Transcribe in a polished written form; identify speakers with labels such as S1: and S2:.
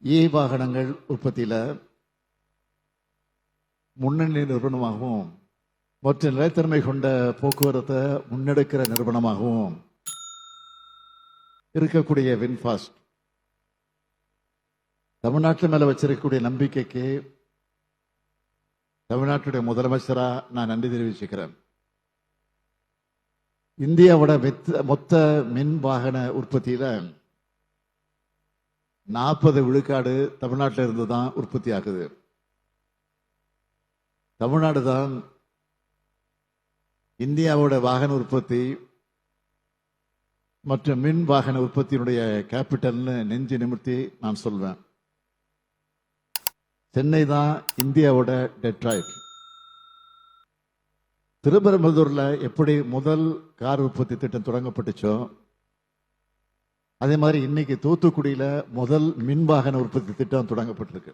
S1: வாகனங்கள் உற்பத்தியில் முன்னணி நிறுவனமாகவும் மற்ற நிலைத்தன்மை கொண்ட போக்குவரத்தை முன்னெடுக்கிற நிறுவனமாகவும் இருக்கக்கூடிய வின்ஃபாஸ்ட் தமிழ்நாட்டு மேல வச்சிருக்கக்கூடிய நம்பிக்கைக்கு தமிழ்நாட்டுடைய முதலமைச்சரா நான் நன்றி தெரிவிச்சுக்கிறேன். இந்தியாவோட மொத்த மின் வாகன உற்பத்தியில 40 விழுக்காடு தமிழ்நாட்டில் இருந்து தான் உற்பத்தி ஆகுது. தமிழ்நாடு தான் இந்தியாவோட வாகன உற்பத்தி மற்றும் மின் வாகன உற்பத்தியினுடைய கேபிட்டல்னு நெஞ்சு நிமிர்த்தி நான் சொல்வேன். சென்னை தான் இந்தியாவோட டெட்ராய்ட். திருப்பரம்புதூர்ல எப்படி முதல் கார் உற்பத்தி திட்டம் தொடங்கப்பட்டுச்சோ அதே மாதிரி இன்னைக்கு தூத்துக்குடியில முதல் மின் வாகன உற்பத்தி திட்டம் தொடங்கப்பட்டிருக்கு.